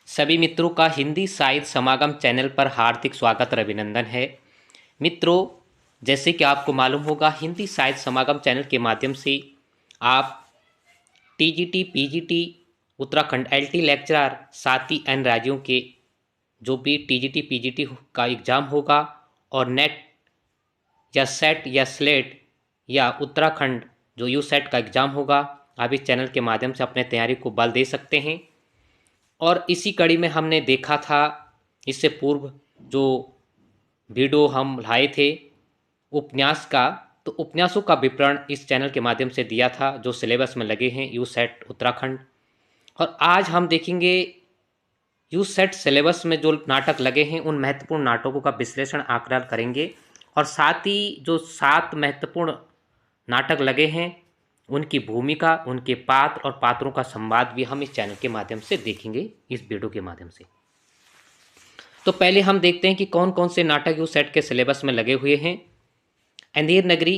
सभी मित्रों का हिंदी साहित्य समागम चैनल पर हार्दिक स्वागत और अभिनंदन है। मित्रों, जैसे कि आपको मालूम होगा, हिंदी साहित्य समागम चैनल के माध्यम से आप TGT, PGT, Uttarakhand LT lecturer, साथ ही अन्य राज्यों के जो भी टीजीटी, पीजीटी का एग्ज़ाम होगा और नेट या सेट या स्लेट या उत्तराखंड जो यू सेट का एग्ज़ाम होगा, आप इस चैनल के माध्यम से अपने तैयारी को बल दे सकते हैं। और इसी कड़ी में हमने देखा था इससे पूर्व जो वीडियो हम लाए थे उपन्यास का, तो उपन्यासों का विवरण इस चैनल के माध्यम से दिया था जो सिलेबस में लगे हैं यू सेट उत्तराखंड। और आज हम देखेंगे यू सेट सिलेबस में जो नाटक लगे हैं उन महत्वपूर्ण नाटकों का विश्लेषण आकलन करेंगे और साथ ही जो 7 महत्वपूर्ण नाटक लगे हैं उनकी भूमिका, उनके पात्र और पात्रों का संवाद भी हम इस चैनल के माध्यम से देखेंगे इस वीडियो के माध्यम से। तो पहले हम देखते हैं कि कौन कौन से नाटक यू सेट के सिलेबस में लगे हुए हैं। अंधेर नगरी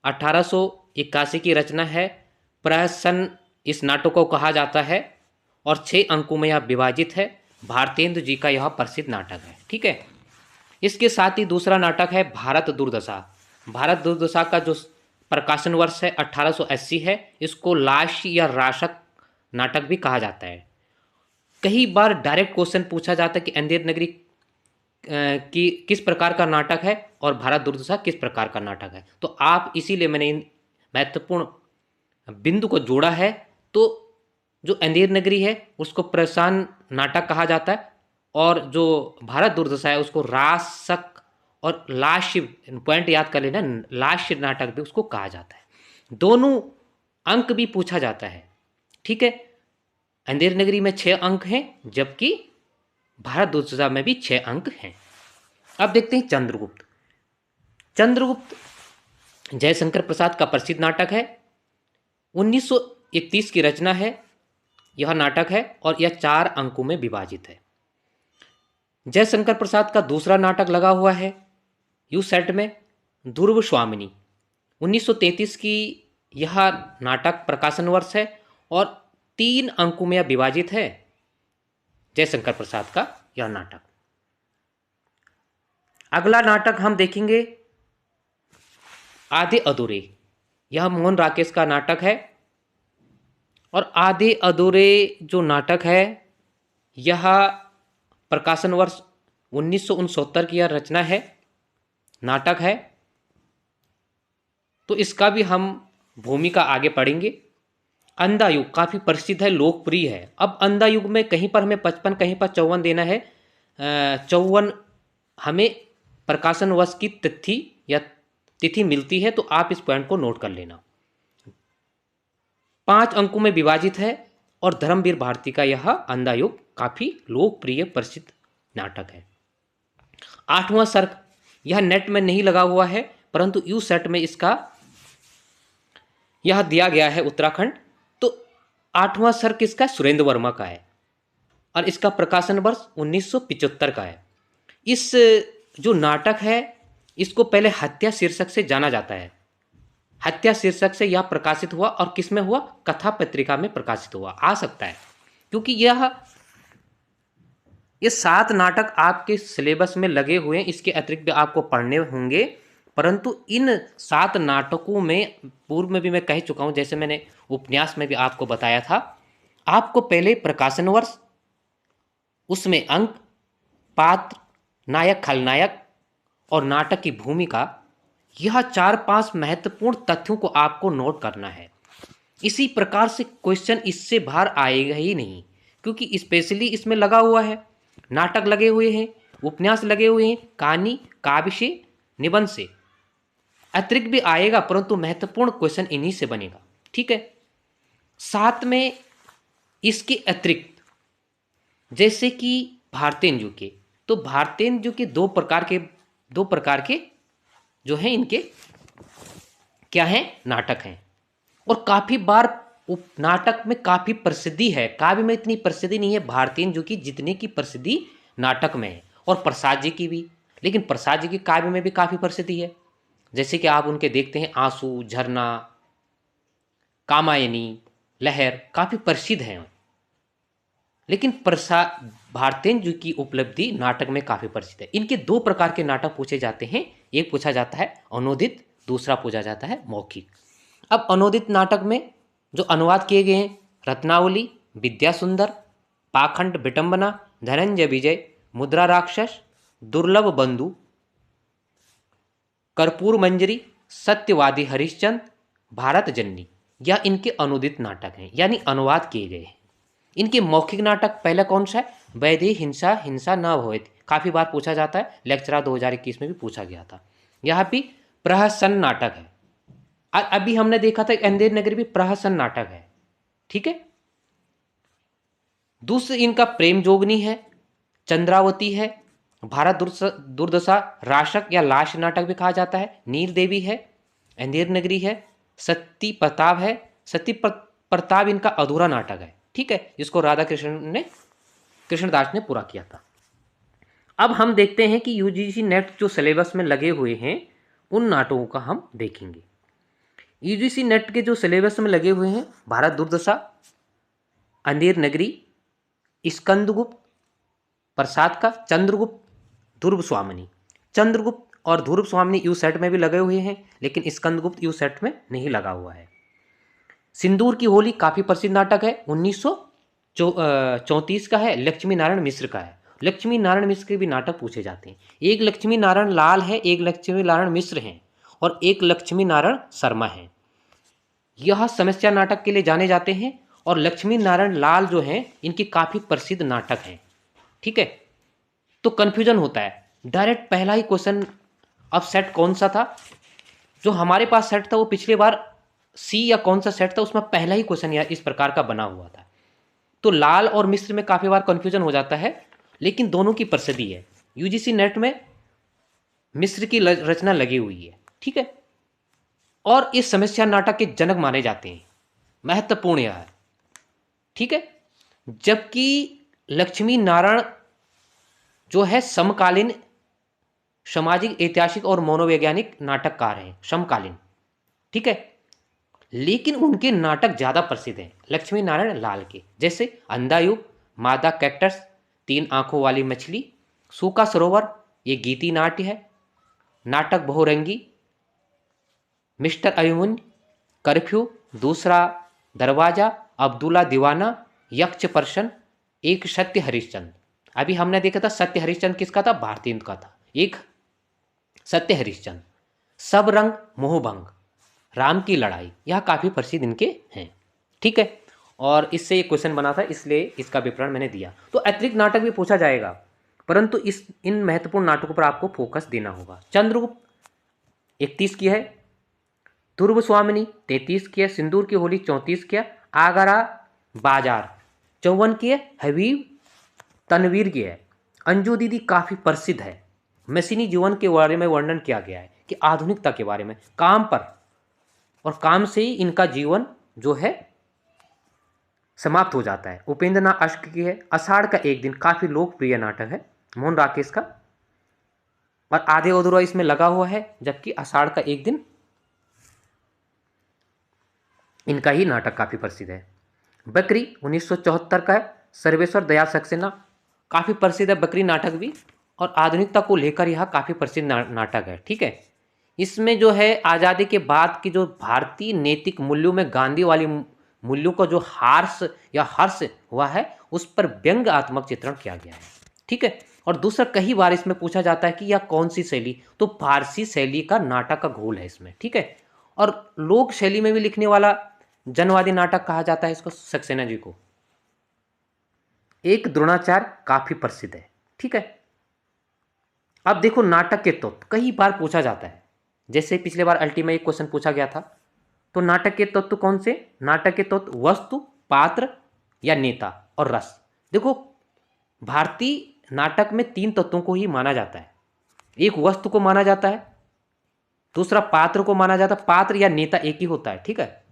1881 की रचना है। प्रहसन इस नाटक को कहा जाता है और 6 अंकों में यह विभाजित है। भारतेंदु जी का यह प्रसिद्ध नाटक है। ठीक है, इसके साथ ही दूसरा नाटक है भारत दुर्दशा। भारत दुर्दशा का जो प्रकाशन वर्ष है 1880 है। इसको लाश या राशक नाटक भी कहा जाता है। कई बार डायरेक्ट क्वेश्चन पूछा जाता है कि अंधेर नगरी की किस प्रकार का नाटक है और भारत दुर्दशा किस प्रकार का नाटक है। तो आप इसीलिए मैंने इन महत्वपूर्ण बिंदु को जोड़ा है। तो जो अंधेर नगरी है उसको प्रसान नाटक कहा जाता है और जो भारत दुर्दशा है उसको राशक और लाश, पॉइंट याद कर लेना, लाश नाटक भी उसको कहा जाता है। दोनों अंक भी पूछा जाता है। ठीक है, अंधेर नगरी में 6 अंक हैं जबकि भारत दुर्दशा में भी 6 अंक हैं। अब देखते हैं चंद्रगुप्त। चंद्रगुप्त जयशंकर प्रसाद का प्रसिद्ध नाटक है। 1931 की रचना है यह नाटक है और यह 4 अंकों में विभाजित है। जयशंकर प्रसाद का दूसरा नाटक लगा हुआ है यू सेट में, ध्रुव स्वामिनी। 1933 की यह नाटक प्रकाशन वर्ष है और 3 अंकों में यह विभाजित है जयशंकर प्रसाद का यह नाटक। अगला नाटक हम देखेंगे आधे अधूरे। यह मोहन राकेश का नाटक है और आधे अधूरे जो नाटक है यह प्रकाशन वर्ष 1969 की यह रचना है, नाटक है। तो इसका भी हम भूमिका आगे पढ़ेंगे। अंधा युग काफ़ी प्रसिद्ध है, लोकप्रिय है। अब अंधा युग में कहीं पर हमें 55, कहीं पर 54 देना है। 54 हमें प्रकाशन वर्ष की तिथि या तिथि मिलती है, तो आप इस पॉइंट को नोट कर लेना। 5 अंकों में विभाजित है और धर्मवीर भारती का यह अंधा युग काफ़ी लोकप्रिय प्रसिद्ध नाटक है। 8वां सर्ग, यह नेट में नहीं लगा हुआ है परंतु यू सेट में इसका यह दिया गया है उत्तराखंड। तो 8वां सर्ग इसका सुरेंद्र वर्मा का है और इसका प्रकाशन वर्ष 1975 का है। इस जो नाटक है इसको पहले हत्या शीर्षक से जाना जाता है। हत्या शीर्षक से यह प्रकाशित हुआ और किस में हुआ? कथा पत्रिका में प्रकाशित हुआ। आ सकता है क्योंकि ये 7 नाटक आपके सिलेबस में लगे हुए हैं। इसके अतिरिक्त भी आपको पढ़ने होंगे, परंतु इन 7 नाटकों में पूर्व में भी मैं कह चुका हूं, जैसे मैंने उपन्यास में भी आपको बताया था, आपको पहले प्रकाशन वर्ष, उसमें अंक, पात्र, नायक, खलनायक और नाटक की भूमिका, यह 4-5 महत्वपूर्ण तथ्यों को आपको नोट करना है। इसी प्रकार से क्वेश्चन इससे बाहर आएगा ही नहीं क्योंकि स्पेशली इसमें लगा हुआ है, नाटक लगे हुए हैं, उपन्यास लगे हुए हैं, कहानी, काव्य से, निबंध से, अतिरिक्त भी आएगा परंतु महत्वपूर्ण क्वेश्चन इन्हीं से बनेगा। ठीक है, साथ में इसके अतिरिक्त जैसे कि भारतेंदु के, तो भारतेंदु के दो प्रकार के जो हैं इनके क्या हैं? नाटक हैं और काफ़ी बार नाटक में काफ़ी प्रसिद्धि है। काव्य में इतनी प्रसिद्धि नहीं है भारतेंदु की जितने की प्रसिद्धि नाटक में है, और प्रसाद जी की भी। लेकिन प्रसाद जी की काव्य में भी काफ़ी प्रसिद्धि है, जैसे कि आप उनके देखते हैं आंसू, झरना, कामायनी, लहर, काफ़ी प्रसिद्ध हैं। लेकिन प्रसाद भारतेंदु जी की उपलब्धि नाटक में काफ़ी प्रसिद्ध है। इनके दो प्रकार के नाटक पूछे जाते हैं, एक पूछा जाता है अनूदित, दूसरा पूछा जाता है मौखिक। अब अनूदित नाटक में जो अनुवाद किए गए हैं, रत्नावली, विद्या सुंदर, पाखंड विटंबना, धनंजय विजय, मुद्रा राक्षस, दुर्लभ बंधु, कर्पूर मंजरी, सत्यवादी हरिश्चंद्र, भारत जननी, यह इनके अनुदित नाटक हैं, यानी अनुवाद किए गए हैं। इनके मौखिक नाटक पहला कौन सा है? वैदेही हिंसा हिंसा न भवेत्, काफ़ी बार पूछा जाता है, लेक्चर 2021 में भी पूछा गया था। यहाँ भी प्रहसन नाटक है। अभी हमने देखा था अंधेर नगरी भी प्रहसन नाटक है, ठीक है। दूसरे इनका प्रेम जोगनी है, चंद्रावती है, भारत दुर्दशा, राशक या लाश नाटक भी कहा जाता है, नील देवी है, अंधेर नगरी है, सती प्रताप है। सती प्रताप इनका अधूरा नाटक है, ठीक है, जिसको राधा कृष्णदास ने पूरा किया था। अब हम देखते हैं कि यूजीसी नेट जो सिलेबस में लगे हुए हैं उन नाटकों का हम देखेंगे। यूजीसी नेट के जो सिलेबस में लगे हुए हैं, भारत दुर्दशा, अंधेर नगरी, स्कंदगुप्त प्रसाद का, चंद्रगुप्त, ध्रुव स्वामिनी। चंद्रगुप्त और ध्रुव स्वामिनी यू सेट में भी लगे हुए हैं, लेकिन स्कंदगुप्त यू सेट में नहीं लगा हुआ है। सिंदूर की होली काफ़ी प्रसिद्ध नाटक है, 1934 का है, लक्ष्मी नारायण मिश्र का है। लक्ष्मी नारायण मिश्र के भी नाटक पूछे जाते हैं। एक लक्ष्मी नारायण लाल है, एक लक्ष्मी नारायण मिश्र हैं और एक लक्ष्मी नारायण शर्मा है। यह समस्या नाटक के लिए जाने जाते हैं और लक्ष्मी नारायण लाल जो हैं इनकी काफ़ी प्रसिद्ध नाटक हैं, ठीक है। तो कन्फ्यूजन होता है, डायरेक्ट पहला ही क्वेश्चन। अब सेट कौन सा था जो हमारे पास सेट था, वो पिछले बार सी या कौन सा सेट था उसमें पहला ही क्वेश्चन इस प्रकार का बना हुआ था। तो लाल और मिश्र में काफ़ी बार कन्फ्यूजन हो जाता है, लेकिन दोनों की प्रसिद्धि है। यूजीसी नेट में मिश्र की रचना लगी हुई है, ठीक है। और इस समस्या नाटक के जनक माने जाते हैं, महत्वपूर्ण यह है, ठीक है। जबकि लक्ष्मी नारायण जो है समकालीन सामाजिक, ऐतिहासिक और मनोवैज्ञानिक नाटककार हैं, समकालीन, ठीक है। लेकिन उनके नाटक ज़्यादा प्रसिद्ध हैं लक्ष्मी नारायण लाल के, जैसे अंधा युग, मादा कैक्टस, तीन आंखों वाली मछली, सूखा सरोवर, ये गीति नाट्य है, नाटक बहुरंगी, मिस्टर अभिमन्यु, कर्फ्यू, दूसरा दरवाजा, अब्दुल्ला दीवाना, यक्ष प्रश्न, एक सत्य हरिश्चंद्र। अभी हमने देखा था सत्य हरिश्चंद्र किसका था? भारतेंदु का था। एक सत्य हरिश्चंद्र, सब रंग मोहभंग, राम की लड़ाई, यह काफ़ी प्रसिद्ध इनके हैं, ठीक है। और इससे ये क्वेश्चन बना था, इसलिए इसका विवरण मैंने दिया। तो अतिरिक्त नाटक भी पूछा जाएगा, परंतु इन महत्वपूर्ण नाटकों पर आपको फोकस देना होगा। चंद्रगुप्त 31 की है, ध्रुव स्वामिनी 33 की है, सिंदूर की होली 34 की है, आगरा बाजार 54 की है, हबीब तनवीर की है। अंजू दीदी काफ़ी प्रसिद्ध है, मशीनी जीवन के बारे में वर्णन किया गया है कि आधुनिकता के बारे में, काम पर और काम से ही इनका जीवन जो है समाप्त हो जाता है। उपेंद्र नाथ अश्क की है, आषाढ़ का एक दिन, काफ़ी लोकप्रिय नाटक है, मोहन राकेश का, और आधे अधूरा इसमें लगा हुआ है, जबकि आषाढ़ का एक दिन इनका ही नाटक काफ़ी प्रसिद्ध है। बकरी 1974 का है, सर्वेश्वर दयाल सक्सेना, काफ़ी प्रसिद्ध है बकरी नाटक भी, और आधुनिकता को लेकर यह काफ़ी प्रसिद्ध नाटक है, ठीक है। इसमें जो है आज़ादी के बाद की जो भारतीय नैतिक मूल्यों में गांधी वाली मूल्यों का जो हर्ष हुआ है, उस पर व्यंग्यात्मक चित्रण किया गया है, ठीक है। और दूसरा, कई बार इसमें पूछा जाता है कि यह कौन सी शैली, तो फारसी शैली का नाटक का घोल है इसमें, ठीक है। और लोक शैली में भी लिखने वाला जनवादी नाटक कहा जाता है इसको, सक्सेना जी को। एक द्रोणाचार्य काफी प्रसिद्ध है, ठीक है। अब देखो नाटक के तत्व कई बार पूछा जाता है, जैसे पिछले बार अल्टी में एक क्वेश्चन पूछा गया था। तो नाटक के तत्व कौन से? नाटक के तत्व वस्तु, पात्र या नेता और रस। देखो भारतीय नाटक में 3 तत्वों को ही माना जाता है। एक वस्तु को माना जाता है, दूसरा पात्र को माना जाता है, पात्र या नेता एक ही होता है, ठीक है,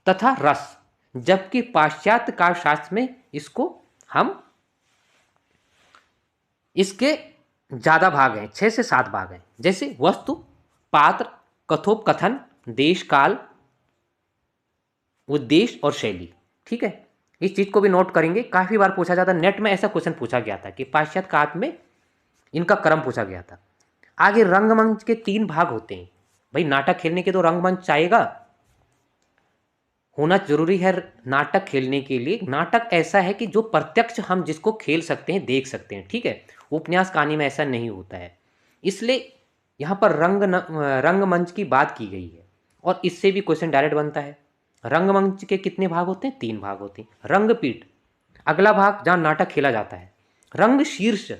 तथा रस। जबकि पाश्चात्य काव्यशास्त्र में इसके ज्यादा भाग हैं, 6 से 7 भाग हैं, जैसे वस्तु, पात्र, कथोपकथन, देश काल, उद्देश्य और शैली, ठीक है। इस चीज़ को भी नोट करेंगे, काफ़ी बार पूछा जाता, नेट में ऐसा क्वेश्चन पूछा गया था कि पाश्चात्य काव्य में इनका क्रम पूछा गया था। आगे रंगमंच के 3 भाग होते हैं। भाई नाटक खेलने के तो रंगमंच चाहेगा, होना जरूरी है नाटक खेलने के लिए। नाटक ऐसा है कि जो प्रत्यक्ष हम जिसको खेल सकते हैं, देख सकते हैं, ठीक है। उपन्यास कहानी में ऐसा नहीं होता है, इसलिए यहाँ पर रंगमंच की बात की गई है और इससे भी क्वेश्चन डायरेक्ट बनता है। रंगमंच के कितने भाग होते हैं? 3 भाग होते हैं। रंगपीठ अगला भाग जहाँ नाटक खेला जाता है। रंग शीर्ष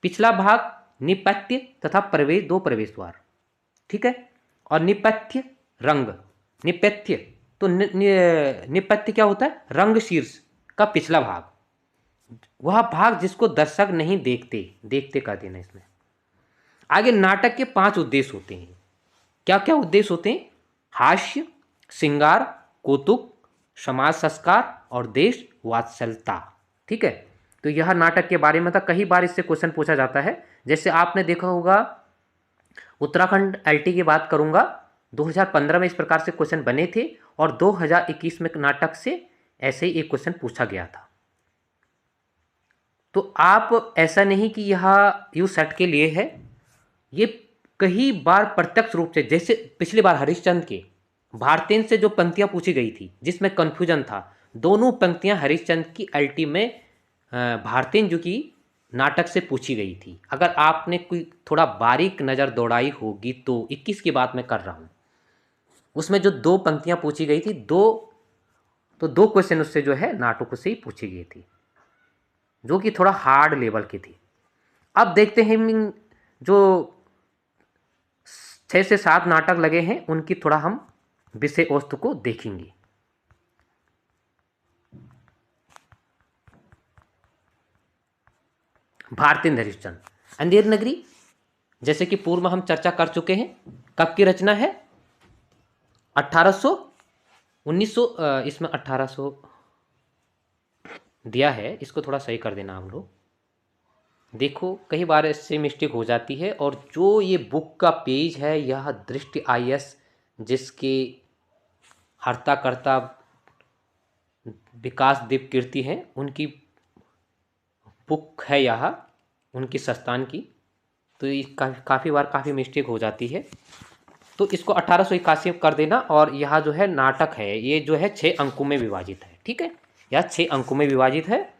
पिछला भाग निपत्य तथा प्रवेश, 2 प्रवेश द्वार, ठीक है। और निपथ्य रंग, निपथ्य तो निपत्य क्या होता है? रंग शीर्ष का पिछला भाग, वह भाग जिसको दर्शक नहीं देखते, देखते का देना इसमें। आगे नाटक के 5 उद्देश्य होते हैं। क्या क्या उद्देश्य होते हैं? हास्य, श्रृंगार, कौतुक, समाज संस्कार और देश वात्सल्यता, ठीक है। तो यह नाटक के बारे में था, कई बार इससे क्वेश्चन पूछा जाता है। जैसे आपने देखा होगा उत्तराखंड एलटी की बात करूंगा, 2015 में इस प्रकार से क्वेश्चन बने थे और 2021 में नाटक से ऐसे ही एक क्वेश्चन पूछा गया था। तो आप ऐसा नहीं कि यह यू सेट के लिए है, ये कई बार प्रत्यक्ष रूप से, जैसे पिछली बार हरिश्चंद्र के भारतेन से जो पंक्तियां पूछी गई थी जिसमें कंफ्यूजन था, दोनों पंक्तियां हरिश्चंद्र की एलटी में भारतेन जो की नाटक से पूछी गई थी। अगर आपने कोई थोड़ा बारीक नज़र दौड़ाई होगी तो 21 की बात मैं कर रहा हूँ, उसमें जो 2 पंक्तियां पूछी गई थी, 2 क्वेश्चन उससे जो है नाटकों से ही पूछी गई थी, जो कि थोड़ा हार्ड लेवल की थी। अब देखते हैं जो 6 से 7 नाटक लगे हैं उनकी थोड़ा हम विषय वस्तु को देखेंगे। भारतेंद्र हरिश्चंद्र, अंधेर नगरी, जैसे कि पूर्व में हम चर्चा कर चुके हैं। कब की रचना है? 1900 इसमें 1800 दिया है, इसको थोड़ा सही कर देना हम लोग। देखो कई बार इससे मिस्टेक हो जाती है। और जो ये बुक का पेज है, यह दृष्टि IS जिसके हर्ता कर्ता विकास दीप कीर्ति हैं, उनकी बुक है यह, उनकी संस्थान की। तो ये काफ़ी बार काफ़ी मिस्टेक हो जाती है, तो इसको 1881 कर देना। और यह जो है नाटक है, ये जो है 6 अंकों में विभाजित है, ठीक है। यह 6 अंकों में विभाजित है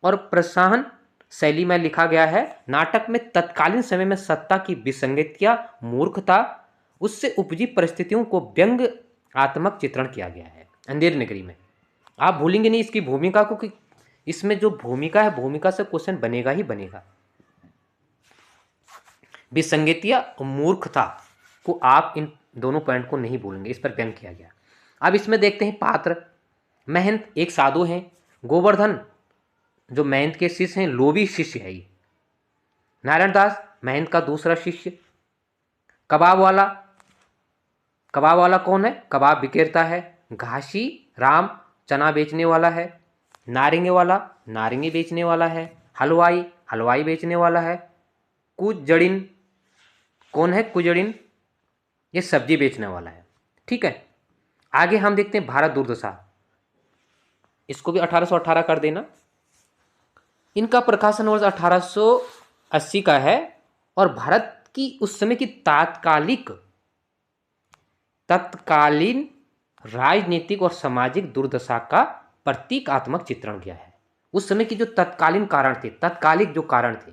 और प्रोत्साहन शैली में लिखा गया है। नाटक में तत्कालीन समय में सत्ता की विसंगतियाँ, मूर्खता, उससे उपजी परिस्थितियों को व्यंग्यात्मक चित्रण किया गया है अंधेर नगरी में। आप भूलेंगे नहीं इसकी भूमिका को, कि इसमें जो भूमिका है, भूमिका से क्वेश्चन बनेगा ही बनेगा। विसंगतियाँ और मूर्खता को आप इन दोनों पॉइंट को नहीं भूलेंगे, इस पर व्यंग किया गया। अब इसमें देखते हैं पात्र। महंत एक साधु हैं, गोवर्धन जो महंत के शिष्य हैं, लोभी शिष्य है ये। नारायण दास महंत का दूसरा शिष्य। कबाब वाला कौन है? कबाब बिकेरता है। घासी राम चना बेचने वाला है। नारंगी वाला नारंगी बेचने वाला है। हलवाई बेचने वाला है। कुजड़िन कौन है? कुजड़िन ये सब्जी बेचने वाला है, ठीक है। आगे हम देखते हैं भारत दुर्दशा, इसको भी 1818 कर देना। इनका प्रकाशन वर्ष 1880 का है और भारत की उस समय की तत्कालीन राजनीतिक और सामाजिक दुर्दशा का प्रतीकात्मक चित्रण किया है। उस समय की जो तत्कालीन कारण थे, तत्कालिक जो कारण थे,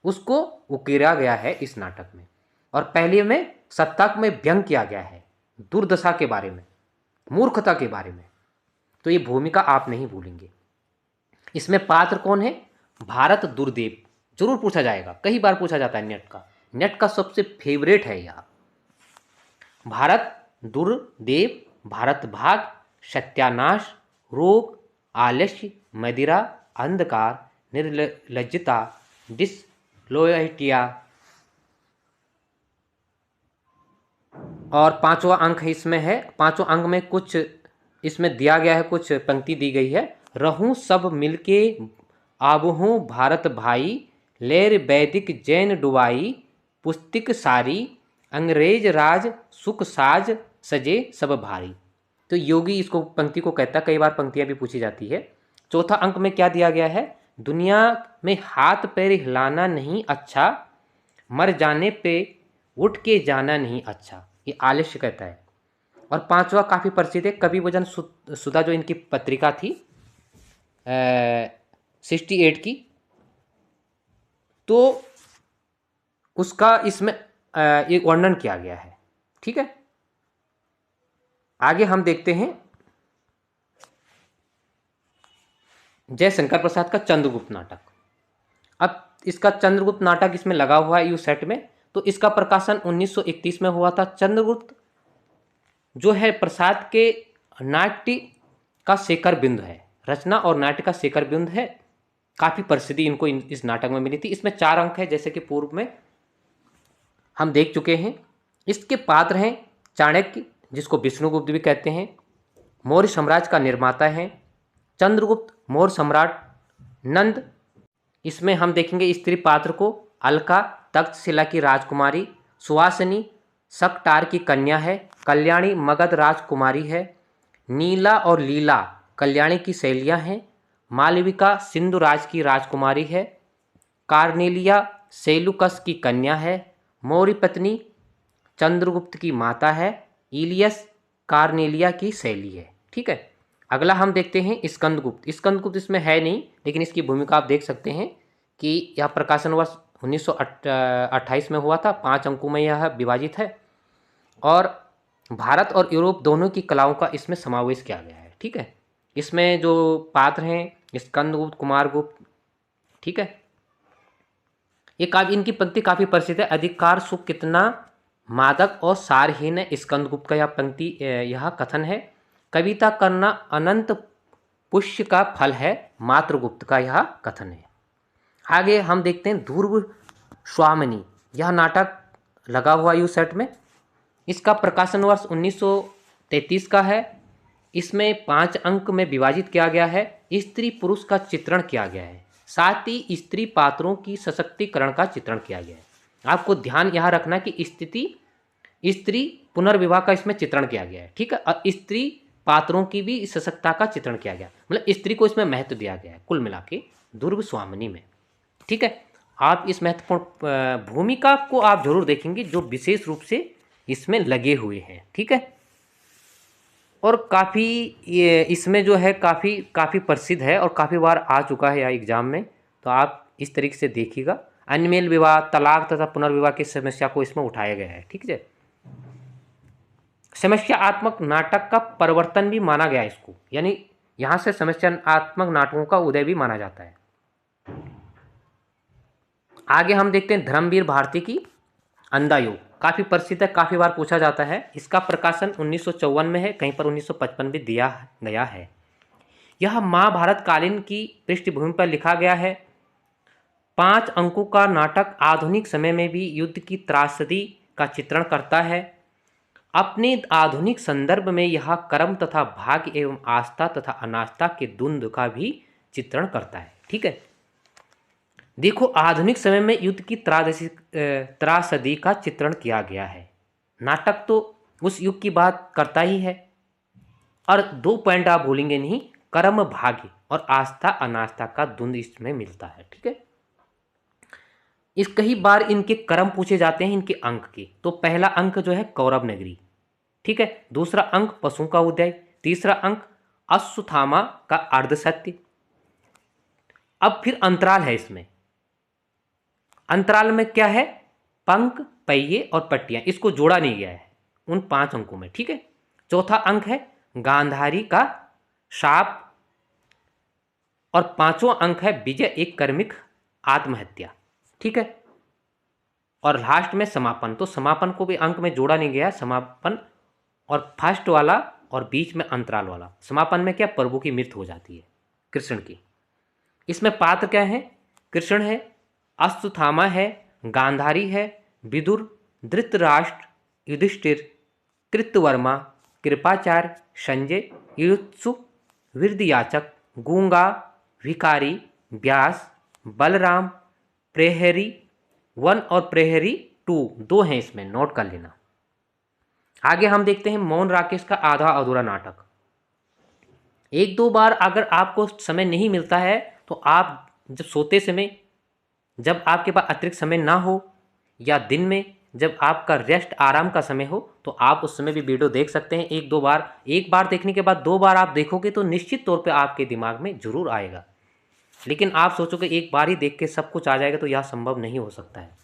उसको उकेरा गया है इस नाटक में। और पहले में सत्ता में व्यंग किया गया है, दुर्दशा के बारे में, मूर्खता के बारे में। तो ये भूमिका आप नहीं भूलेंगे। इसमें पात्र कौन है? भारत दुर्देव, जरूर पूछा जाएगा, कई बार पूछा जाता है। नेट का सबसे फेवरेट है यह। भारत दुर्देव, भारत भाग, सत्यानाश, रोग, आलस्य, मदिरा, अंधकार, निर्लज्जता, डिसलोयल्टिया। और 5वां अंक इसमें है। 5वां अंक में कुछ इसमें दिया गया है, कुछ पंक्ति दी गई है। रहूं सब मिलके आबहूं भारत भाई, लेर वैदिक जैन डुबाई, पुस्तिक सारी, अंग्रेज राज सुख साज, सजे सब भारी। तो योगी इसको पंक्ति को कहता है, कई बार पंक्तियां भी पूछी जाती है। चौथा अंक में क्या दिया गया है, दुनिया में हाथ पैर हिलाना नहीं अच्छा, मर जाने पे उठ के जाना नहीं अच्छा, ये आलस्य कहता है। और पांचवा काफ़ी प्रसिद्ध है, कवि भोजन सुधा जो इनकी पत्रिका थी 68 की, तो उसका इसमें एक वर्णन किया गया है। ठीक है, आगे हम देखते हैं जयशंकर प्रसाद का चंद्रगुप्त नाटक। अब इसका चंद्रगुप्त नाटक इसमें लगा हुआ है यू सेट में, तो इसका प्रकाशन 1931 में हुआ था। चंद्रगुप्त जो है प्रसाद के नाट्य का शेखर बिंदु है, रचना और नाट्य का शेखर बिंदु है। काफ़ी प्रसिद्धि इनको इस नाटक में मिली थी। इसमें 4 अंक है, जैसे कि पूर्व में हम देख चुके हैं। इसके पात्र हैं चाणक्य, जिसको विष्णुगुप्त भी कहते हैं, मौर्य साम्राज्य का निर्माता है चंद्रगुप्त, मौर्य सम्राट नंद। इसमें हम देखेंगे स्त्री पात्र को, अलका तक्षशिला की राजकुमारी, सुवासिनी सकटार की कन्या है, कल्याणी मगध राजकुमारी है, नीला और लीला कल्याणी की सहेलियां हैं, मालविका सिंधुराज की राजकुमारी है, कार्नेलिया सेलुकस की कन्या है, मौर्य पत्नी चंद्रगुप्त की माता है, इलियस कार्नेलिया की सहेली है। ठीक है, अगला हम देखते हैं स्कंदगुप्त। स्कंदगुप्त इसमें है नहीं, लेकिन इसकी भूमिका आप देख सकते हैं कि यह प्रकाशन वर्ष 1928 में हुआ था। 5 अंकों में यह विभाजित है और भारत और यूरोप दोनों की कलाओं का इसमें समावेश किया गया है। ठीक है, इसमें जो पात्र हैं स्कंदगुप्त, कुमारगुप्त। ठीक है, ये काव्य इनकी पंक्ति काफ़ी प्रसिद्ध है। अधिकार सुख कितना मादक और सारहीन है, स्कंदगुप्त का यह पंक्ति, यह कथन है। कविता करना अनंत पुष्य का फल है, मातृगुप्त का यह कथन है। आगे हम देखते हैं ध्रुव स्वामिनी। यह नाटक लगा हुआ यू सेट में। इसका प्रकाशन वर्ष 1933 का है। इसमें 5 अंक में विभाजित किया गया है। स्त्री पुरुष का चित्रण किया गया है, साथ ही स्त्री पात्रों की सशक्तिकरण का चित्रण किया गया है। आपको ध्यान यहाँ रखना कि स्त्री पुनर्विवाह का इसमें चित्रण किया गया है। ठीक है, और स्त्री पात्रों की भी सशक्तता का चित्रण किया गया, मतलब स्त्री को इसमें महत्व दिया गया है कुल मिला के ध्रुव स्वामिनी में। ठीक है, आप इस महत्वपूर्ण भूमिका को आप जरूर देखेंगे जो विशेष रूप से इसमें लगे हुए हैं। ठीक है, और काफ़ी ये इसमें जो है काफ़ी प्रसिद्ध है और काफ़ी बार आ चुका है एग्जाम में, तो आप इस तरीके से देखिएगा। अनमेल विवाह, तलाक तथा पुनर्विवाह की समस्या को इसमें उठाया गया है। ठीक है, समस्यात्मक नाटक का परिवर्तन भी माना गया इसको, यानी यहाँ से समस्यात्मक नाटकों का उदय भी माना जाता है। आगे हम देखते हैं धर्मवीर भारती की अंधा योग। काफ़ी प्रसिद्ध है, काफ़ी बार पूछा जाता है। इसका प्रकाशन 1954 में है, कहीं पर 1955 भी दिया गया है। यह महाभारत कालीन की पृष्ठभूमि पर लिखा गया है। 5 अंकों का नाटक आधुनिक समय में भी युद्ध की त्रासदी का चित्रण करता है। अपने आधुनिक संदर्भ में यह कर्म तथा भाग्य एवं आस्था तथा अनास्था के द्वंद्व का भी चित्रण करता है। ठीक है, देखो आधुनिक समय में युद्ध की त्रासदी का चित्रण किया गया है। नाटक तो उस युग की बात करता ही है। और 2 पॉइंट आप भूलेंगे नहीं, कर्म भाग्य और आस्था अनास्था का द्वंद्व इसमें मिलता है। ठीक है, इस कई बार इनके कर्म पूछे जाते हैं, इनके अंक के। तो पहला अंक जो है कौरव नगरी। ठीक है, दूसरा अंक पशु का उदय, तीसरा अंक अश्वत्थामा का अर्धसत्य। अब फिर अंतराल है इसमें। अंतराल में क्या है, पंख, पहिए और पट्टियां, इसको जोड़ा नहीं गया है उन 5 अंकों में। ठीक है, चौथा अंक है गांधारी का शाप और 5वां अंक है विजय एक कर्मिक आत्महत्या। ठीक है, और लास्ट में समापन। तो समापन को भी अंक में जोड़ा नहीं गया, समापन और फर्स्ट वाला और बीच में अंतराल वाला। समापन में क्या, प्रभु की मृत्यु हो जाती है कृष्ण की। इसमें पात्र क्या है, कृष्ण है, अश्वत्थामा है, गांधारी है, विदुर, धृतराष्ट्र, युधिष्ठिर, कृतवर्मा, कृपाचार्य, संजय, युयुत्सु, विरधयाचक, गूंगा, भिखारी, व्यास, बलराम, प्रहरी 1 और प्रहरी 2 हैं, इसमें नोट कर लेना। आगे हम देखते हैं मोहन राकेश का आधा अधूरा नाटक। एक दो बार अगर आपको समय नहीं मिलता है तो आप जब सोते समय, जब आपके पास अतिरिक्त समय ना हो, या दिन में जब आपका रेस्ट आराम का समय हो, तो आप उस समय भी वीडियो देख सकते हैं एक दो बार। एक बार देखने के बाद दो बार आप देखोगे तो निश्चित तौर पे आपके दिमाग में जरूर आएगा। लेकिन आप सोचोगे एक बार ही देख के सब कुछ आ जाएगा, तो यह संभव नहीं हो सकता है।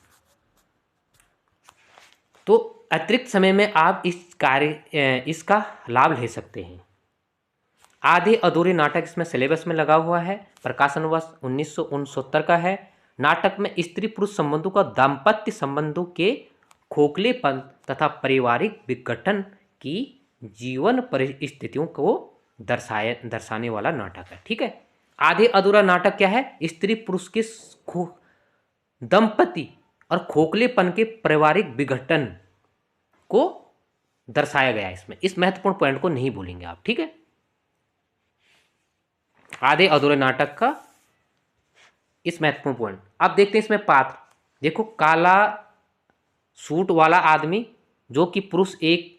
तो अतिरिक्त समय में आप इसका लाभ ले सकते हैं। आधे अधूरे नाटक इसमें सिलेबस में लगा हुआ है। प्रकाशन वर्ष 1969 का है। नाटक में स्त्री पुरुष संबंधों का दाम्पत्य संबंधों के खोखलेपन तथा पारिवारिक विघटन की जीवन परिस्थितियों को दर्शाने वाला नाटक है। ठीक है। आधे अधूरा नाटक क्या है? स्त्री पुरुष के दंपति और खोखलेपन के पारिवारिक विघटन को दर्शाया गया है इसमें। इस महत्वपूर्ण पॉइंट को नहीं भूलेंगे आप। ठीक है। आधे अधूरे नाटक का इस महत्वपूर्ण पॉइंट। अब देखते हैं इसमें पात्र। देखो, काला सूट वाला आदमी जो कि पुरुष एक,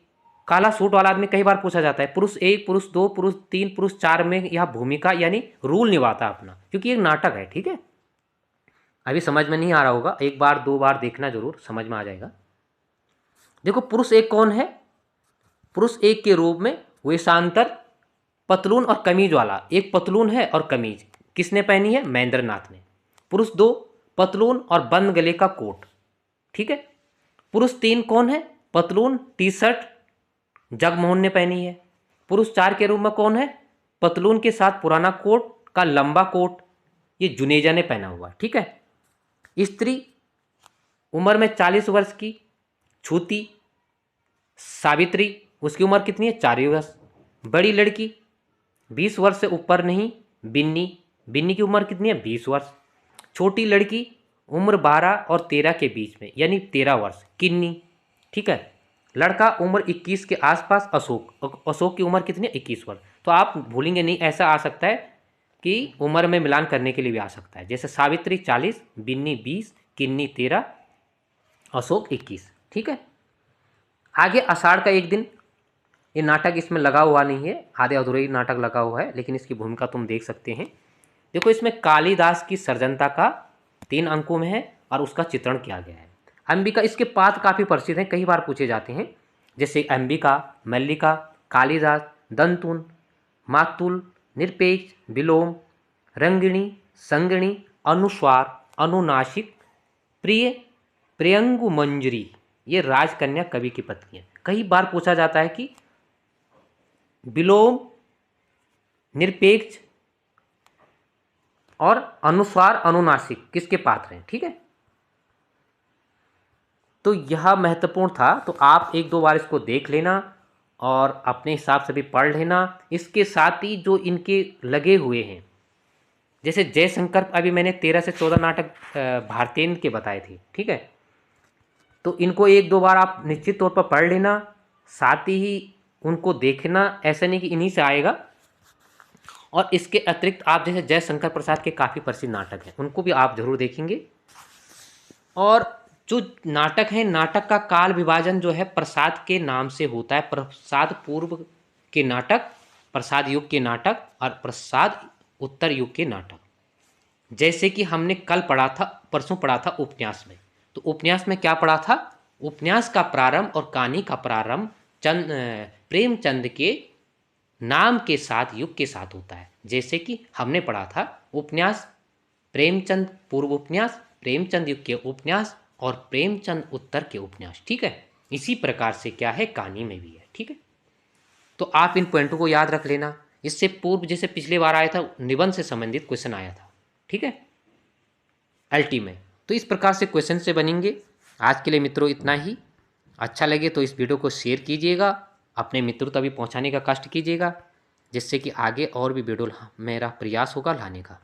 काला सूट वाला आदमी कई बार पूछा जाता है। पुरुष एक, पुरुष दो, पुरुष तीन, पुरुष चार में यह भूमिका यानी रूल निभाता अपना, क्योंकि एक नाटक है। ठीक है। अभी समझ में नहीं आ रहा होगा, एक बार दो बार देखना जरूर, समझ में आ जाएगा। देखो, पुरुष एक कौन है? पुरुष एक के रूप में वेशांतर पतलून और कमीज वाला, एक पतलून है और कमीज किसने पहनी है? महेंद्र नाथ ने। पुरुष दो, पतलून और बंद गले का कोट। ठीक है। पुरुष तीन कौन है? पतलून टी शर्ट जगमोहन ने पहनी है। पुरुष चार के रूप में कौन है? पतलून के साथ पुराना कोट का लंबा कोट, ये जुनेजा ने पहना हुआ। ठीक है। स्त्री उम्र में 40 वर्ष की छूती सावित्री, उसकी उम्र कितनी है? 4 वर्ष। बड़ी लड़की 20 वर्ष से ऊपर नहीं, बिन्नी, बिन्नी की उम्र कितनी है? 20 वर्ष। छोटी लड़की उम्र 12 और 13 के बीच में, यानी 13 वर्ष, किन्नी। ठीक है। लड़का उम्र 21 के आसपास, अशोक, अशोक की उम्र कितनी है? 21 वर्ष। तो आप भूलेंगे नहीं, ऐसा आ सकता है कि उम्र में मिलान करने के लिए भी आ सकता है। जैसे सावित्री 40, बिन्नी 20, किन्नी 13, अशोक 21। ठीक है। आगे आषाढ़ का एक दिन, ये नाटक इसमें लगा हुआ नहीं है, आधे अधूरे ही नाटक लगा हुआ है, लेकिन इसकी भूमिका तुम देख सकते हैं। देखो, इसमें कालिदास की सर्जनता का 3 अंकों में है और उसका चित्रण किया गया है। अंबिका, इसके पात्र काफ़ी प्रसिद्ध हैं, कई बार पूछे जाते हैं, जैसे अंबिका, मल्लिका, कालिदास, दंतुन, मातुल, निरपेक्ष, विलोम, रंगिणी, संगिणी, अनुस्वार, अनुनासिक, प्रिय, प्रियंगु मंजरी, ये राजकन्या कवि की पत्नी है। कई बार पूछा जाता है कि विलोम, निरपेक्ष और अनुस्वार, अनुनासिक किसके पात्र हैं। ठीक है। तो यह महत्वपूर्ण था, तो आप एक दो बार इसको देख लेना और अपने हिसाब से भी पढ़ लेना। इसके साथ ही जो इनके लगे हुए हैं, जैसे जयशंकर, अभी मैंने 13 से 14 नाटक भारतेंद्र के बताए थे। ठीक है। तो इनको एक दो बार आप निश्चित तौर पर पढ़ लेना, साथ ही उनको देखना, ऐसा नहीं कि इन्हीं से आएगा। और इसके अतिरिक्त आप जैसे जयशंकर प्रसाद के काफ़ी प्रसिद्ध नाटक हैं, उनको भी आप जरूर देखेंगे। और जो नाटक है, नाटक का काल विभाजन जो है प्रसाद के नाम से होता है। प्रसाद पूर्व के नाटक, प्रसाद युग के नाटक और प्रसाद उत्तर युग के नाटक। जैसे कि हमने कल पढ़ा था, परसों पढ़ा था उपन्यास में। तो उपन्यास में क्या पढ़ा था? उपन्यास का प्रारंभ और कहानी का प्रारंभ प्रेमचंद के नाम के साथ, युग के साथ होता है। जैसे कि हमने पढ़ा था उपन्यास प्रेमचंद पूर्व उपन्यास, प्रेमचंद युग के उपन्यास और प्रेमचंद उत्तर के उपन्यास। ठीक है। इसी प्रकार से क्या है, कहानी में भी है। ठीक है। तो आप इन पॉइंटों को याद रख लेना। इससे पूर्व जैसे पिछले बार आया था, निबंध से संबंधित क्वेश्चन आया था। ठीक है, एलटी में। तो इस प्रकार से क्वेश्चन से बनेंगे। आज के लिए मित्रों इतना ही। अच्छा लगे तो इस वीडियो को शेयर कीजिएगा, अपने मित्रों तक भी पहुंचाने का कष्ट कीजिएगा, जिससे कि आगे और भी वीडियो मेरा प्रयास होगा लाने का।